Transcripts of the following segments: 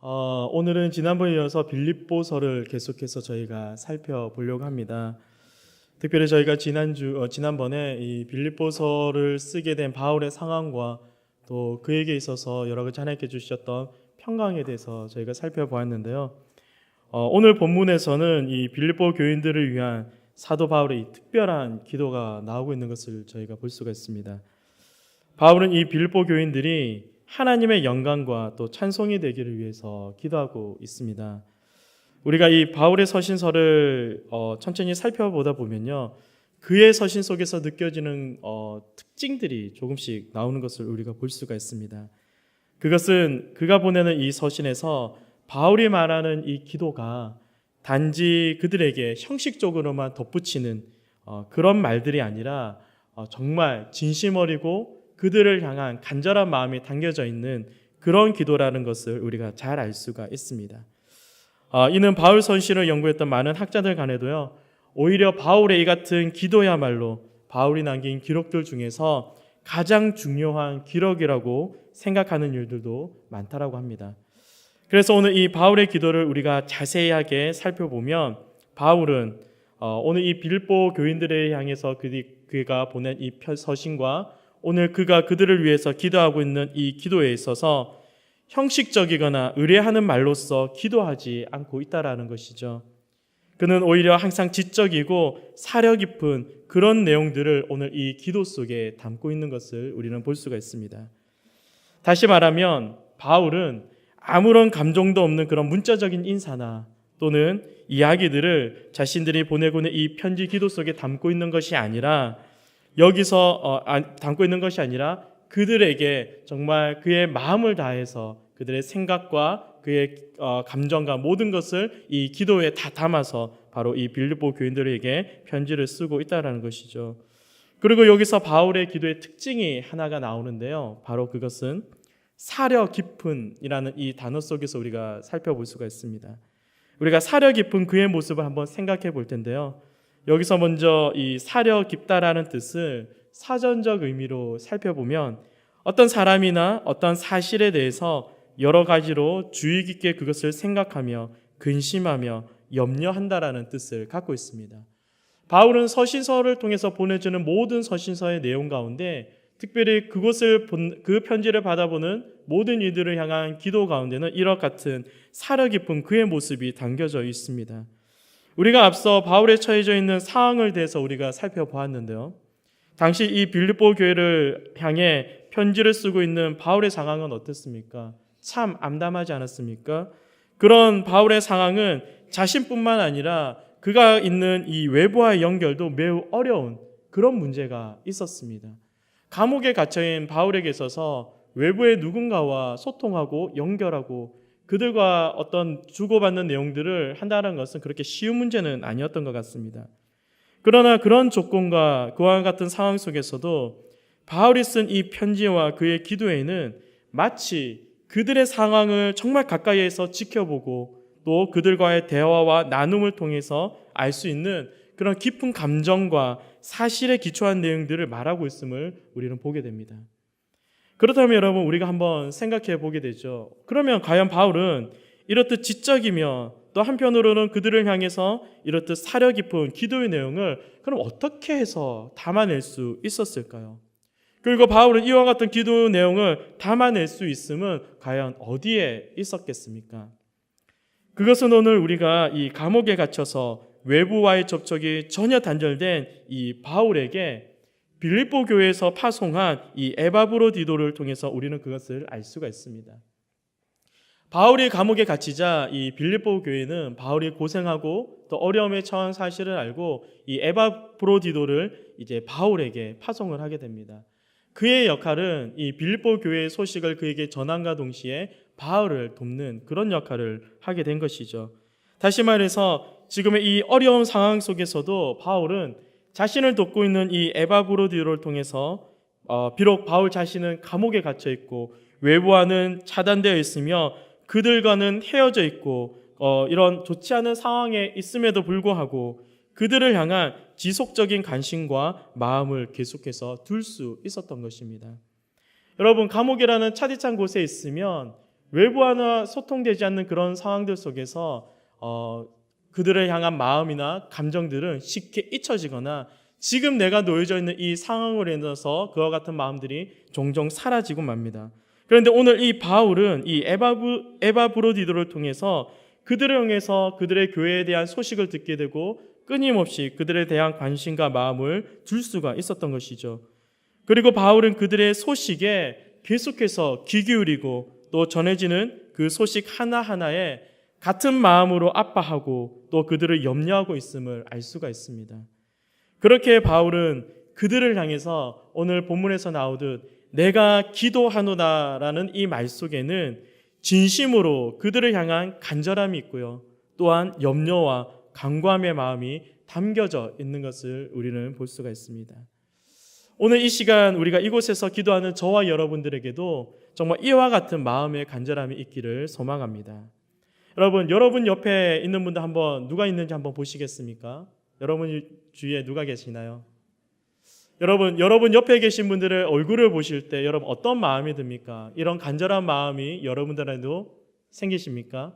오늘은 지난번에 이어서 빌립보서를 계속해서 저희가 살펴보려고 합니다. 특별히 저희가 지난번에 이 빌립보서를 쓰게 된 바울의 상황과 또 그에게 있어서 여러 가지 하나님께 주셨던 평강에 대해서 저희가 살펴보았는데요. 오늘 본문에서는 이 빌립보 교인들을 위한 사도 바울의 이 특별한 기도가 나오고 있는 것을 저희가 볼 수가 있습니다. 바울은 이 빌립보 교인들이 하나님의 영광과 또 찬송이 되기를 위해서 기도하고 있습니다. 우리가 이 바울의 서신서를 천천히 살펴보다 보면요, 그의 서신 속에서 느껴지는 특징들이 조금씩 나오는 것을 우리가 볼 수가 있습니다. 그것은 그가 보내는 이 서신에서 바울이 말하는 이 기도가 단지 그들에게 형식적으로만 덧붙이는 그런 말들이 아니라 정말 진심 어리고 그들을 향한 간절한 마음이 담겨져 있는 그런 기도라는 것을 우리가 잘 알 수가 있습니다. 이는 바울 서신을 연구했던 많은 학자들 간에도요, 오히려 바울의 이 같은 기도야말로 바울이 남긴 기록들 중에서 가장 중요한 기록이라고 생각하는 일들도 많다라고 합니다. 그래서 오늘 이 바울의 기도를 우리가 자세하게 살펴보면 바울은 오늘 이 빌립보 교인들을 향해서 그가 보낸 이 서신과 오늘 그가 그들을 위해서 기도하고 있는 이 기도에 있어서 형식적이거나 의례하는 말로써 기도하지 않고 있다라는 것이죠. 그는 오히려 항상 지적이고 사려 깊은 그런 내용들을 오늘 이 기도 속에 담고 있는 것을 우리는 볼 수가 있습니다. 다시 말하면 바울은 아무런 감정도 없는 그런 문자적인 인사나 또는 이야기들을 자신들이 보내고 있는 이 편지 기도 속에 담고 있는 것이 아니라 담고 있는 것이 아니라 그들에게 정말 그의 마음을 다해서 그들의 생각과 그의 감정과 모든 것을 이 기도에 다 담아서 바로 이 빌립보 교인들에게 편지를 쓰고 있다는 것이죠. 그리고 여기서 바울의 기도의 특징이 하나가 나오는데요. 바로 그것은 사려 깊은이라는 이 단어 속에서 우리가 살펴볼 수가 있습니다. 우리가 사려 깊은 그의 모습을 한번 생각해 볼 텐데요. 여기서 먼저 이 사려 깊다라는 뜻을 사전적 의미로 살펴보면 어떤 사람이나 어떤 사실에 대해서 여러 가지로 주의 깊게 그것을 생각하며 근심하며 염려한다라는 뜻을 갖고 있습니다. 바울은 서신서를 통해서 보내주는 모든 서신서의 내용 가운데 특별히 그 편지를 받아보는 모든 이들을 향한 기도 가운데는 이와 같은 사려 깊은 그의 모습이 담겨져 있습니다. 우리가 앞서 바울에 처해져 있는 상황을 대해서 우리가 살펴보았는데요. 당시 이 빌립보 교회를 향해 편지를 쓰고 있는 바울의 상황은 어땠습니까? 참 암담하지 않았습니까? 그런 바울의 상황은 자신뿐만 아니라 그가 있는 이 외부와의 연결도 매우 어려운 그런 문제가 있었습니다. 감옥에 갇혀있는 바울에게 있어서 외부의 누군가와 소통하고 연결하고 그들과 어떤 주고받는 내용들을 한다는 것은 그렇게 쉬운 문제는 아니었던 것 같습니다. 그러나 그런 조건과 그와 같은 상황 속에서도 바울이 쓴 이 편지와 그의 기도에는 마치 그들의 상황을 정말 가까이에서 지켜보고 또 그들과의 대화와 나눔을 통해서 알 수 있는 그런 깊은 감정과 사실에 기초한 내용들을 말하고 있음을 우리는 보게 됩니다. 그렇다면 여러분, 우리가 한번 생각해 보게 되죠. 그러면 과연 바울은 이렇듯 지적이며 또 한편으로는 그들을 향해서 이렇듯 사려 깊은 기도의 내용을 그럼 어떻게 해서 담아낼 수 있었을까요? 그리고 바울은 이와 같은 기도 내용을 담아낼 수 있음은 과연 어디에 있었겠습니까? 그것은 오늘 우리가 이 감옥에 갇혀서 외부와의 접촉이 전혀 단절된 이 바울에게 빌립보 교회에서 파송한 이 에바브로디도를 통해서 우리는 그것을 알 수가 있습니다. 바울이 감옥에 갇히자 이 빌립보 교회는 바울이 고생하고 또 어려움에 처한 사실을 알고 이 에바브로디도를 이제 바울에게 파송을 하게 됩니다. 그의 역할은 이 빌립보 교회의 소식을 그에게 전함과 동시에 바울을 돕는 그런 역할을 하게 된 것이죠. 다시 말해서 지금의 이 어려운 상황 속에서도 바울은 자신을 돕고 있는 이 에바브로디도를 통해서 비록 바울 자신은 감옥에 갇혀 있고 외부와는 차단되어 있으며 그들과는 헤어져 있고 이런 좋지 않은 상황에 있음에도 불구하고 그들을 향한 지속적인 관심과 마음을 계속해서 둘 수 있었던 것입니다. 여러분, 감옥이라는 차디찬 곳에 있으면 외부와는 소통되지 않는 그런 상황들 속에서 그들을 향한 마음이나 감정들은 쉽게 잊혀지거나 지금 내가 놓여져 있는 이 상황으로 인해서 그와 같은 마음들이 종종 사라지고 맙니다. 그런데 오늘 이 바울은 이 에바브로디도를 통해서 그들을 통해서 그들의 교회에 대한 소식을 듣게 되고 끊임없이 그들에 대한 관심과 마음을 둘 수가 있었던 것이죠. 그리고 바울은 그들의 소식에 계속해서 귀 기울이고 또 전해지는 그 소식 하나하나에 같은 마음으로 아파하고 또 그들을 염려하고 있음을 알 수가 있습니다. 그렇게 바울은 그들을 향해서 오늘 본문에서 나오듯 내가 기도하노다라는 이 말 속에는 진심으로 그들을 향한 간절함이 있고요. 또한 염려와 간구함의 마음이 담겨져 있는 것을 우리는 볼 수가 있습니다. 오늘 이 시간 우리가 이곳에서 기도하는 저와 여러분들에게도 정말 이와 같은 마음의 간절함이 있기를 소망합니다. 여러분 옆에 있는 분들 한번 누가 있는지 한번 보시겠습니까? 여러분 주위에 누가 계시나요? 여러분 옆에 계신 분들의 얼굴을 보실 때 여러분 어떤 마음이 듭니까? 이런 간절한 마음이 여러분들에도 생기십니까?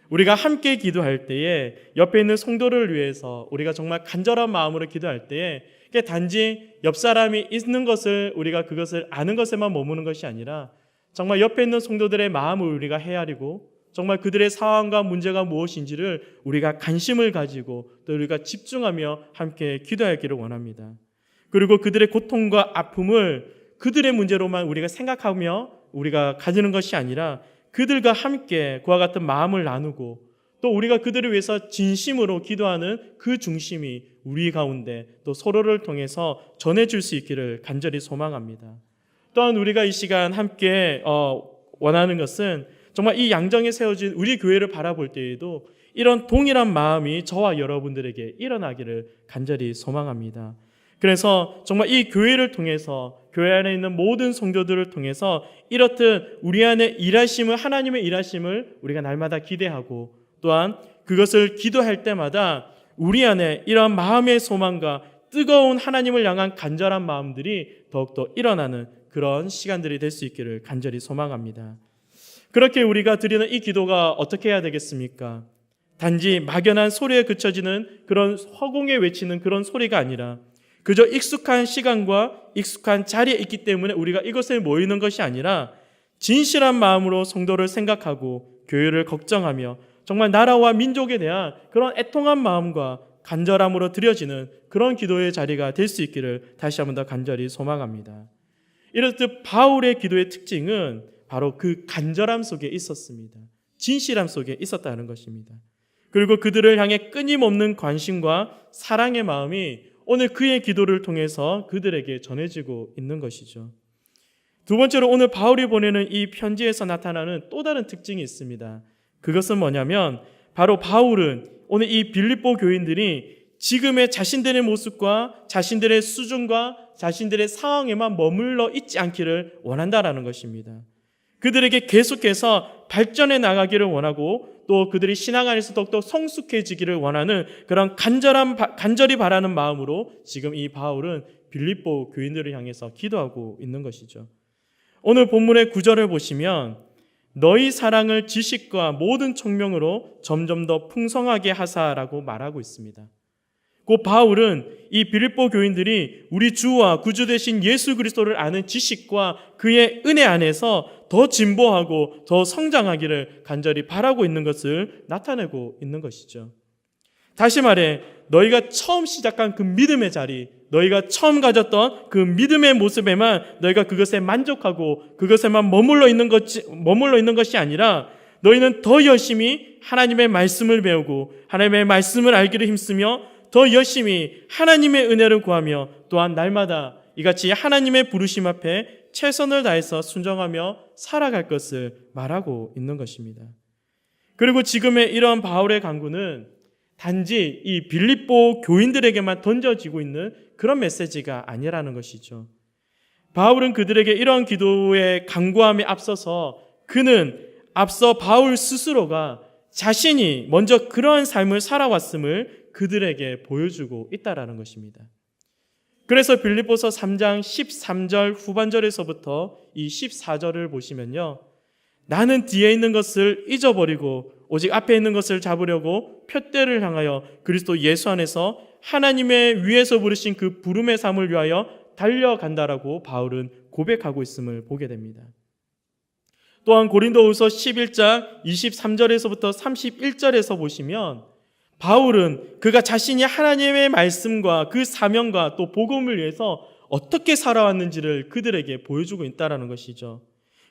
우리가 함께 기도할 때에 옆에 있는 성도를 위해서 우리가 정말 간절한 마음으로 기도할 때에 단지 옆 사람이 있는 것을 우리가 그것을 아는 것에만 머무는 것이 아니라 정말 옆에 있는 성도들의 마음을 우리가 헤아리고 정말 그들의 상황과 문제가 무엇인지를 우리가 관심을 가지고 또 우리가 집중하며 함께 기도하기를 원합니다. 그리고 그들의 고통과 아픔을 그들의 문제로만 우리가 생각하며 우리가 가지는 것이 아니라 그들과 함께 그와 같은 마음을 나누고 또 우리가 그들을 위해서 진심으로 기도하는 그 중심이 우리 가운데 또 서로를 통해서 전해줄 수 있기를 간절히 소망합니다. 또한 우리가 이 시간 함께 원하는 것은 정말 이 양정에 세워진 우리 교회를 바라볼 때에도 이런 동일한 마음이 저와 여러분들에게 일어나기를 간절히 소망합니다. 그래서 정말 이 교회를 통해서 교회 안에 있는 모든 성도들을 통해서 이렇듯 우리 안에 하나님의 일하심을 우리가 날마다 기대하고 또한 그것을 기도할 때마다 우리 안에 이런 마음의 소망과 뜨거운 하나님을 향한 간절한 마음들이 더욱더 일어나는 그런 시간들이 될 수 있기를 간절히 소망합니다. 그렇게 우리가 드리는 이 기도가 어떻게 해야 되겠습니까? 단지 막연한 소리에 그쳐지는 그런 허공에 외치는 그런 소리가 아니라 그저 익숙한 시간과 익숙한 자리에 있기 때문에 우리가 이것에 모이는 것이 아니라 진실한 마음으로 성도를 생각하고 교회를 걱정하며 정말 나라와 민족에 대한 그런 애통한 마음과 간절함으로 드려지는 그런 기도의 자리가 될 수 있기를 다시 한번 더 간절히 소망합니다. 이렇듯 바울의 기도의 특징은 바로 그 간절함 속에 있었습니다. 진실함 속에 있었다는 것입니다. 그리고 그들을 향해 끊임없는 관심과 사랑의 마음이 오늘 그의 기도를 통해서 그들에게 전해지고 있는 것이죠. 두 번째로 오늘 바울이 보내는 이 편지에서 나타나는 또 다른 특징이 있습니다. 그것은 뭐냐면 바로 바울은 오늘 이 빌립보 교인들이 지금의 자신들의 모습과 자신들의 수준과 자신들의 상황에만 머물러 있지 않기를 원한다라는 것입니다. 그들에게 계속해서 발전해 나가기를 원하고 또 그들이 신앙 안에서 더욱더 성숙해지기를 원하는 그런 간절히 바라는 마음으로 지금 이 바울은 빌립보 교인들을 향해서 기도하고 있는 것이죠. 오늘 본문의 9절을 보시면 너희 사랑을 지식과 모든 총명으로 점점 더 풍성하게 하사라고 말하고 있습니다. 그 바울은 이 빌립보 교인들이 우리 주와 구주 되신 예수 그리스도를 아는 지식과 그의 은혜 안에서 더 진보하고 더 성장하기를 간절히 바라고 있는 것을 나타내고 있는 것이죠. 다시 말해 너희가 처음 시작한 그 믿음의 자리, 너희가 처음 가졌던 그 믿음의 모습에만 너희가 그것에 만족하고 그것에만 머물러 있는 것이 아니라 너희는 더 열심히 하나님의 말씀을 배우고 하나님의 말씀을 알기를 힘쓰며 더 열심히 하나님의 은혜를 구하며 또한 날마다 이같이 하나님의 부르심 앞에 최선을 다해서 순종하며 살아갈 것을 말하고 있는 것입니다. 그리고 지금의 이런 바울의 간구는 단지 이 빌립보 교인들에게만 던져지고 있는 그런 메시지가 아니라는 것이죠. 바울은 그들에게 이런 기도의 간구함에 앞서서 그는 앞서 바울 스스로가 자신이 먼저 그러한 삶을 살아왔음을 그들에게 보여주고 있다라는 것입니다. 그래서 빌립보서 3장 13절 후반절에서부터 이 14절을 보시면요. 나는 뒤에 있는 것을 잊어버리고 오직 앞에 있는 것을 잡으려고 표대를 향하여 그리스도 예수 안에서 하나님의 위에서 부르신 그 부름의 삶을 위하여 달려간다라고 바울은 고백하고 있음을 보게 됩니다. 또한 고린도후서 11장 23절에서부터 31절에서 보시면 바울은 그가 자신이 하나님의 말씀과 그 사명과 또 복음을 위해서 어떻게 살아왔는지를 그들에게 보여주고 있다는 것이죠.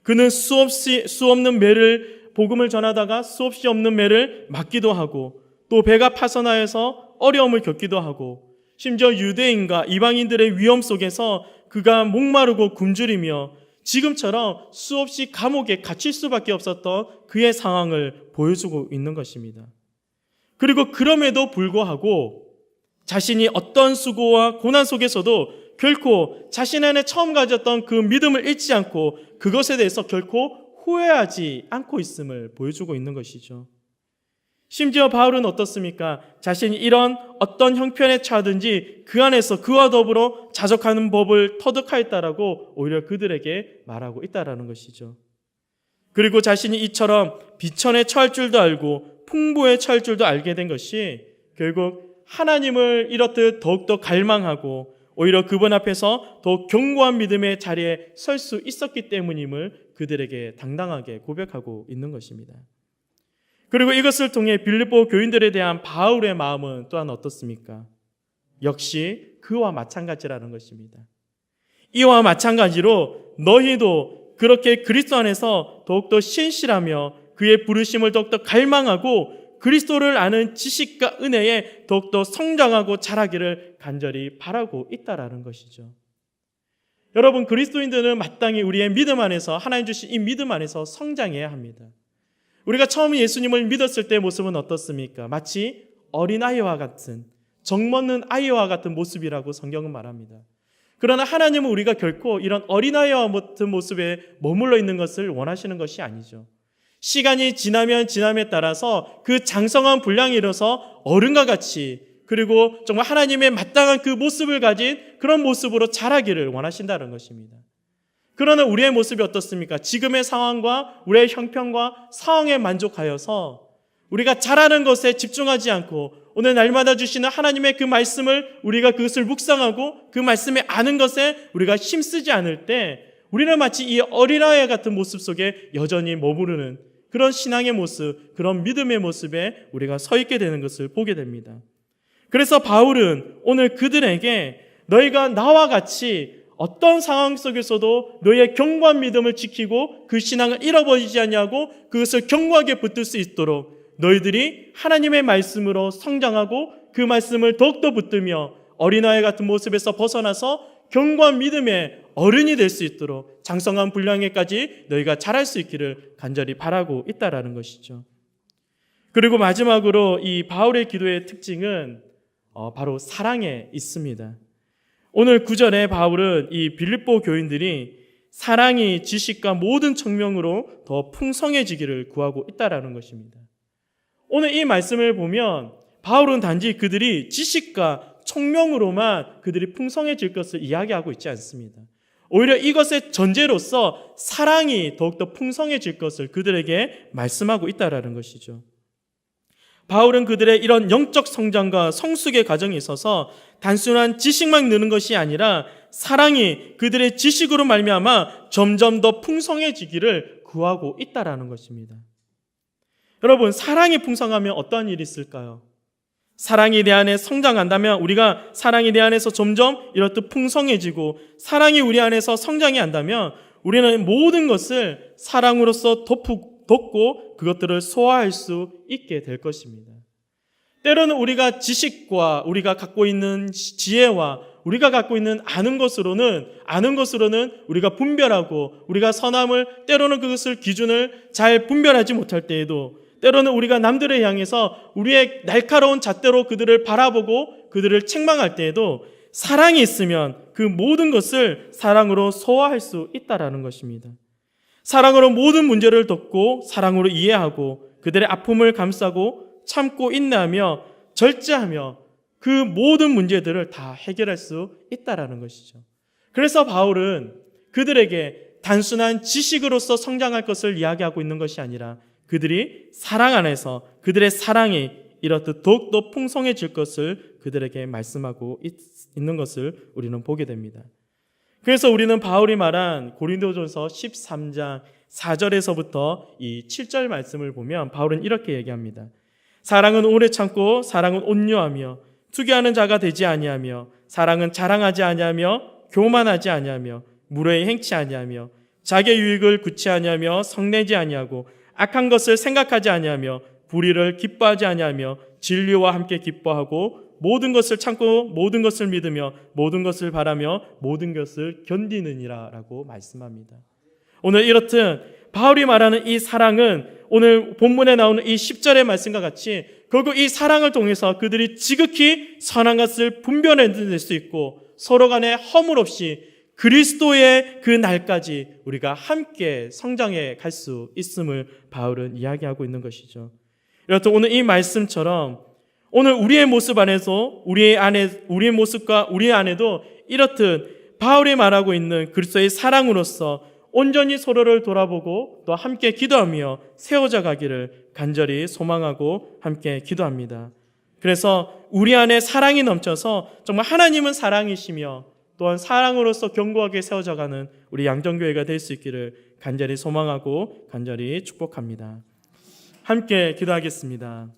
그는 수없는 매를 복음을 전하다가 수없이 없는 매를 맞기도 하고 또 배가 파선하여서 어려움을 겪기도 하고 심지어 유대인과 이방인들의 위험 속에서 그가 목마르고 굶주리며 지금처럼 수없이 감옥에 갇힐 수밖에 없었던 그의 상황을 보여주고 있는 것입니다. 그리고 그럼에도 불구하고 자신이 어떤 수고와 고난 속에서도 결코 자신 안에 처음 가졌던 그 믿음을 잃지 않고 그것에 대해서 결코 후회하지 않고 있음을 보여주고 있는 것이죠. 심지어 바울은 어떻습니까? 자신이 이런 어떤 형편에 처하든지 그 안에서 그와 더불어 자족하는 법을 터득하였다라고 오히려 그들에게 말하고 있다라는 것이죠. 그리고 자신이 이처럼 비천에 처할 줄도 알고 풍부에 처할 줄도 알게 된 것이 결국 하나님을 이렇듯 더욱더 갈망하고 오히려 그분 앞에서 더욱 견고한 믿음의 자리에 설 수 있었기 때문임을 그들에게 당당하게 고백하고 있는 것입니다. 그리고 이것을 통해 빌립보 교인들에 대한 바울의 마음은 또한 어떻습니까? 역시 그와 마찬가지라는 것입니다. 이와 마찬가지로 너희도 그렇게 그리스도 안에서 더욱더 신실하며 그의 부르심을 더욱더 갈망하고 그리스도를 아는 지식과 은혜에 더욱더 성장하고 자라기를 간절히 바라고 있다라는 것이죠. 여러분, 그리스도인들은 마땅히 우리의 믿음 안에서 하나님 주신 이 믿음 안에서 성장해야 합니다. 우리가 처음 예수님을 믿었을 때의 모습은 어떻습니까? 마치 어린아이와 같은, 정먹는 아이와 같은 모습이라고 성경은 말합니다. 그러나 하나님은 우리가 결코 이런 어린아이와 같은 모습에 머물러 있는 것을 원하시는 것이 아니죠. 시간이 지나면 지남에 따라서 그 장성한 분량이 이뤄서 어른과 같이 그리고 정말 하나님의 마땅한 그 모습을 가진 그런 모습으로 자라기를 원하신다는 것입니다. 그러나 우리의 모습이 어떻습니까? 지금의 상황과 우리의 형편과 상황에 만족하여서 우리가 잘하는 것에 집중하지 않고 오늘 날마다 주시는 하나님의 그 말씀을 우리가 그것을 묵상하고 그 말씀에 아는 것에 우리가 힘쓰지 않을 때 우리는 마치 이 어린아이 같은 모습 속에 여전히 머무르는 그런 신앙의 모습, 그런 믿음의 모습에 우리가 서 있게 되는 것을 보게 됩니다. 그래서 바울은 오늘 그들에게 너희가 나와 같이 어떤 상황 속에서도 너희의 견고한 믿음을 지키고 그 신앙을 잃어버리지 않냐고 그것을 견고하게 붙들 수 있도록 너희들이 하나님의 말씀으로 성장하고 그 말씀을 더욱더 붙들며 어린아이 같은 모습에서 벗어나서 견고한 믿음의 어른이 될 수 있도록 장성한 분량에까지 너희가 자랄 수 있기를 간절히 바라고 있다라는 것이죠. 그리고 마지막으로 이 바울의 기도의 특징은 바로 사랑에 있습니다. 오늘 9절에 바울은 이 빌립보 교인들이 사랑이 지식과 모든 청명으로 더 풍성해지기를 구하고 있다라는 것입니다. 오늘 이 말씀을 보면 바울은 단지 그들이 지식과 청명으로만 그들이 풍성해질 것을 이야기하고 있지 않습니다. 오히려 이것의 전제로서 사랑이 더욱더 풍성해질 것을 그들에게 말씀하고 있다라는 것이죠. 바울은 그들의 이런 영적 성장과 성숙의 과정에 있어서 단순한 지식만 느는 것이 아니라 사랑이 그들의 지식으로 말미암아 점점 더 풍성해지기를 구하고 있다라는 것입니다. 여러분, 사랑이 풍성하면 어떤 일이 있을까요? 사랑이 내 안에 성장한다면 우리가 사랑이 내 안에서 점점 이렇듯 풍성해지고 사랑이 우리 안에서 성장이 한다면 우리는 모든 것을 사랑으로서 덮고 그것들을 소화할 수 있게 될 것입니다. 때로는 우리가 지식과 우리가 갖고 있는 지혜와 우리가 갖고 있는 아는 것으로는 우리가 분별하고 우리가 선함을 때로는 그것을 기준을 잘 분별하지 못할 때에도 때로는 우리가 남들을 향해서 우리의 날카로운 잣대로 그들을 바라보고 그들을 책망할 때에도 사랑이 있으면 그 모든 것을 사랑으로 소화할 수 있다라는 것입니다. 사랑으로 모든 문제를 덮고 사랑으로 이해하고 그들의 아픔을 감싸고 참고 인내하며 절제하며 그 모든 문제들을 다 해결할 수 있다라는 것이죠. 그래서 바울은 그들에게 단순한 지식으로서 성장할 것을 이야기하고 있는 것이 아니라 그들이 사랑 안에서 그들의 사랑이 이렇듯 더욱더 풍성해질 것을 그들에게 말씀하고 있는 것을 우리는 보게 됩니다. 그래서 우리는 바울이 말한 고린도전서 13장 4절에서부터 이 7절 말씀을 보면 바울은 이렇게 얘기합니다. 사랑은 오래 참고 사랑은 온유하며 투기하는 자가 되지 아니하며 사랑은 자랑하지 아니하며 교만하지 아니하며 무례히 행치 아니하며 자기의 유익을 구치 아니하며 성내지 아니하고 악한 것을 생각하지 아니하며 불의를 기뻐하지 아니하며 진리와 함께 기뻐하고 모든 것을 참고 모든 것을 믿으며 모든 것을 바라며 모든 것을 견디느니라 라고 말씀합니다. 오늘 이렇듯 바울이 말하는 이 사랑은 오늘 본문에 나오는 이 10절의 말씀과 같이 결국 이 사랑을 통해서 그들이 지극히 선한 것을 분별해낼 수 있고 서로 간에 허물 없이 그리스도의 그 날까지 우리가 함께 성장해 갈 수 있음을 바울은 이야기하고 있는 것이죠. 이렇듯 오늘 이 말씀처럼 오늘 우리의 모습 안에서 우리의 모습과 우리 안에도 이렇듯 바울이 말하고 있는 그리스도의 사랑으로서 온전히 서로를 돌아보고 또 함께 기도하며 세워져 가기를 간절히 소망하고 함께 기도합니다. 그래서 우리 안에 사랑이 넘쳐서 정말 하나님은 사랑이시며 또한 사랑으로서 견고하게 세워져가는 우리 양정교회가 될 수 있기를 간절히 소망하고 간절히 축복합니다. 함께 기도하겠습니다.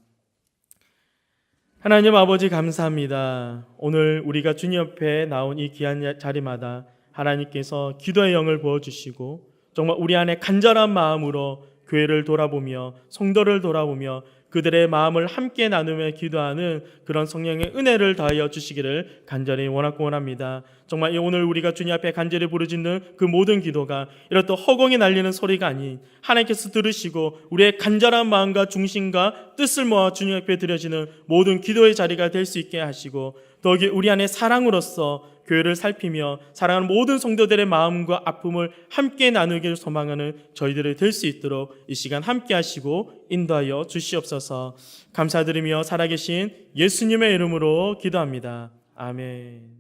하나님 아버지 감사합니다. 오늘 우리가 주님 옆에 나온 이 귀한 자리마다 하나님께서 기도의 영을 부어주시고 정말 우리 안에 간절한 마음으로 교회를 돌아보며 성도를 돌아보며 그들의 마음을 함께 나누며 기도하는 그런 성령의 은혜를 더하여 주시기를 간절히 원하고 원합니다. 정말 오늘 우리가 주님 앞에 간절히 부르짖는 그 모든 기도가 이렇듯 허공에 날리는 소리가 아닌 하나님께서 들으시고 우리의 간절한 마음과 중심과 뜻을 모아 주님 앞에 드려지는 모든 기도의 자리가 될 수 있게 하시고 더욱이 우리 안에 사랑으로서 교회를 살피며 사랑하는 모든 성도들의 마음과 아픔을 함께 나누기를 소망하는 저희들이 될 수 있도록 이 시간 함께 하시고 인도하여 주시옵소서. 감사드리며 살아계신 예수님의 이름으로 기도합니다. 아멘.